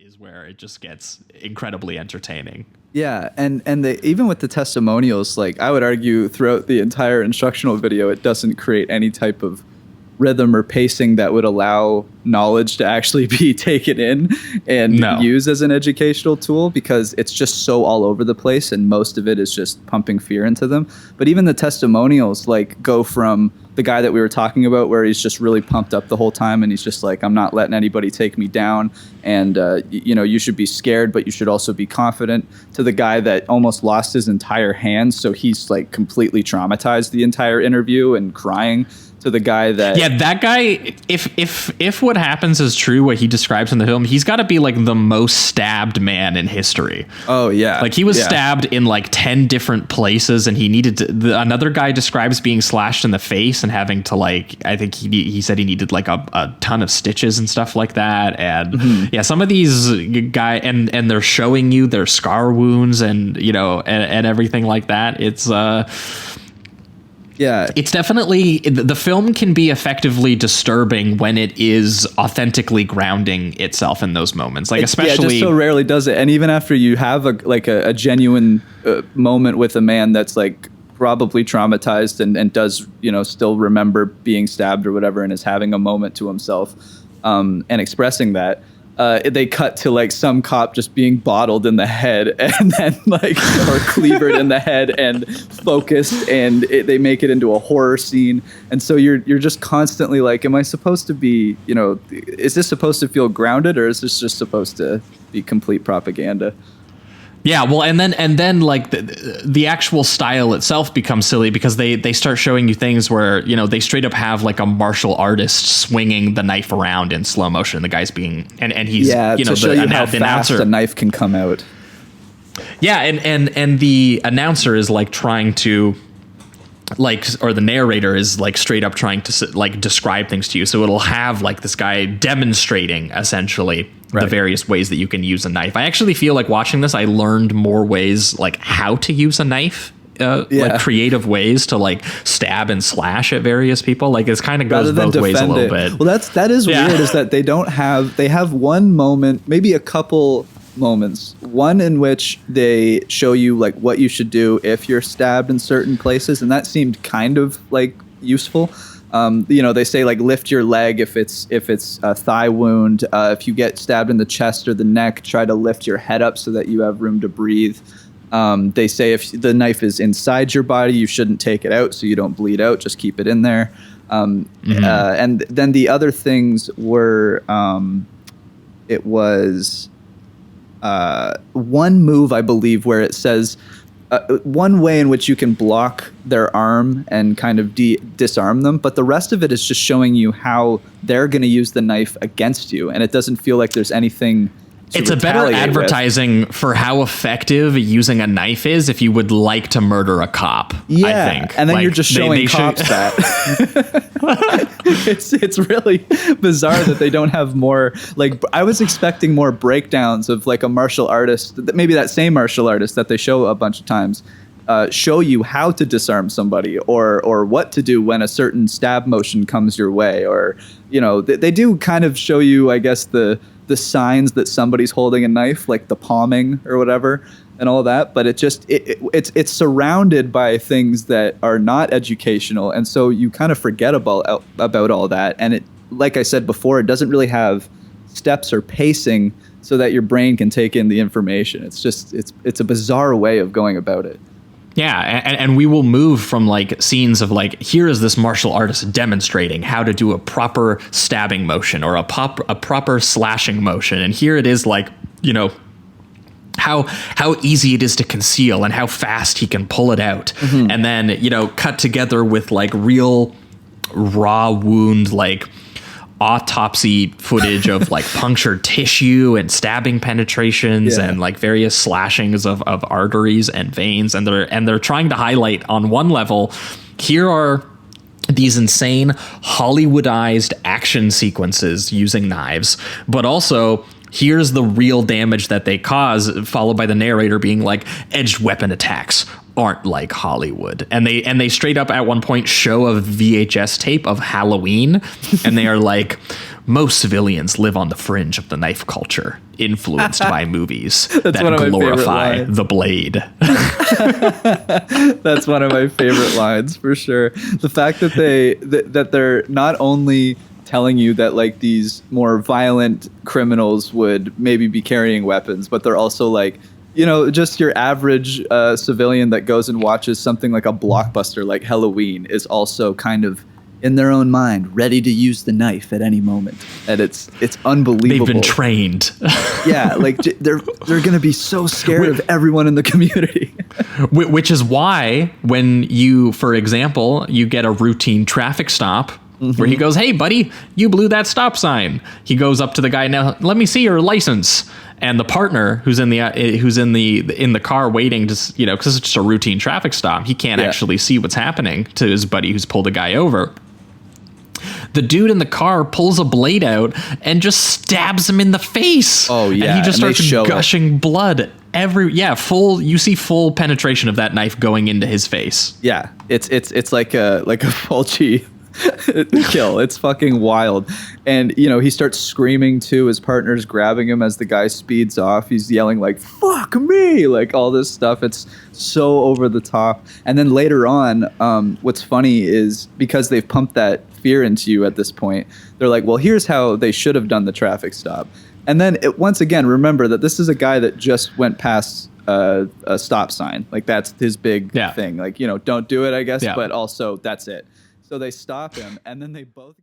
is where it just gets incredibly entertaining. Yeah, and even with the testimonials, like I would argue throughout the entire instructional video, it doesn't create any type of rhythm or pacing that would allow knowledge to actually be taken in and used as an educational tool, because it's just so all over the place and most of it is just pumping fear into them. But even the testimonials like go from the guy that we were talking about where he's just really pumped up the whole time and he's just like, I'm not letting anybody take me down, and you should be scared but you should also be confident, to the guy that almost lost his entire hand, so he's like completely traumatized the entire interview and crying, to the guy that guy, if what happens is true, what he describes in the film, he's got to be like the most stabbed man in history. Oh yeah, like he was stabbed in like 10 different places, and he needed to, another guy describes being slashed in the face and having to like, I think he said he needed like a ton of stitches and stuff like that. And some of these guy and they're showing you their scar wounds and and everything like that. It's it's definitely, the film can be effectively disturbing when it is authentically grounding itself in those moments. Like, especially, it just so rarely does it. And even after you have a genuine moment with a man that's like probably traumatized and does, still remember being stabbed or whatever, and is having a moment to himself and expressing that. They cut to like some cop just being bottled in the head and then like, or cleavered in the head and focused, and they make it into a horror scene. And so you're just constantly like, am I supposed to be, is this supposed to feel grounded, or is this just supposed to be complete propaganda? Yeah, well, and then like the actual style itself becomes silly, because they start showing you things where, they straight up have like a martial artist swinging the knife around in slow motion. The guy's being, and he's, to show you how fast a knife can come out. Yeah, and the announcer is like trying to, or the narrator is like straight up trying to like describe things to you. So it'll have like this guy demonstrating essentially the various ways that you can use a knife. I actually feel like watching this, I learned more ways like how to use a knife, like creative ways to like stab and slash at various people. Like it's kind of goes both ways a little bit. Well, that is weird, is that they have one moment, maybe a couple moments, one in which they show you like what you should do if you're stabbed in certain places, and that seemed kind of like useful. They say like lift your leg if it's a thigh wound. If you get stabbed in the chest or the neck, try to lift your head up so that you have room to breathe. They say if the knife is inside your body, you shouldn't take it out so you don't bleed out. Just keep it in there. And then the other things were it was one move, I believe, where it says one way in which you can block their arm and kind of disarm them, but the rest of it is just showing you how they're going to use the knife against you, and it doesn't feel like there's anything it's a better advertising for how effective using a knife is if you would like to murder a cop. Yeah, I think. And then you're just showing cops that. It's really bizarre that they don't have more. Like, I was expecting more breakdowns of like a martial artist, maybe that same martial artist that they show a bunch of times, show you how to disarm somebody or what to do when a certain stab motion comes your way, or they do kind of show you, I guess, the signs that somebody's holding a knife, like the palming or whatever and all that, but it's surrounded by things that are not educational, and so you kind of forget about all that. And it, like I said before, it doesn't really have steps or pacing so that your brain can take in the information. It's just it's a bizarre way of going about it. Yeah, and we will move from like scenes of like, here is this martial artist demonstrating how to do a proper stabbing motion or a proper slashing motion, and here it is like, how easy it is to conceal and how fast he can pull it out. And then, cut together with like real raw wound, like autopsy footage of like punctured tissue and stabbing penetrations and like various slashings of arteries and veins. And they're trying to highlight, on one level, here are these insane Hollywoodized action sequences using knives, but also here's the real damage that they cause, followed by the narrator being like, edged weapon attacks aren't like Hollywood. And they straight up at one point show a VHS tape of Halloween, and they are like, most civilians live on the fringe of the knife culture, influenced by movies that one of my favorite glorify lines. the blade. That's one of my favorite lines for sure. The fact that that they're not only telling you that like these more violent criminals would maybe be carrying weapons, but they're also like, you know, just your average civilian that goes and watches something like a blockbuster like Halloween is also kind of in their own mind ready to use the knife at any moment, and it's unbelievable. They've been trained. Yeah, like they're gonna be so scared of everyone in the community. Which is why when you, for example, you get a routine traffic stop where he goes, "Hey, buddy, you blew that stop sign." He goes up to the guy, "Now, let me see your license." And the partner who's in the car waiting to, you know, because it's just a routine traffic stop, he can't actually see what's happening to his buddy who's pulled a guy over. The dude in the car pulls a blade out and just stabs him in the face. Oh yeah, and he just and starts gushing blood. You see full penetration of that knife going into his face. Yeah, it's like a Fulci kill. It's fucking wild. And you know, he starts screaming too. His partner's grabbing him as the guy speeds off. He's yelling like "fuck me," like all this stuff. It's so over the top. And then later on, what's funny is because they've pumped that fear into you at this point, they're like, well, here's how they should have done the traffic stop. And then once again, remember that this is a guy that just went past a stop sign. Like that's his big thing. Like, you know, don't do it, I guess. Yeah. But also that's it. So they stop him, and then they both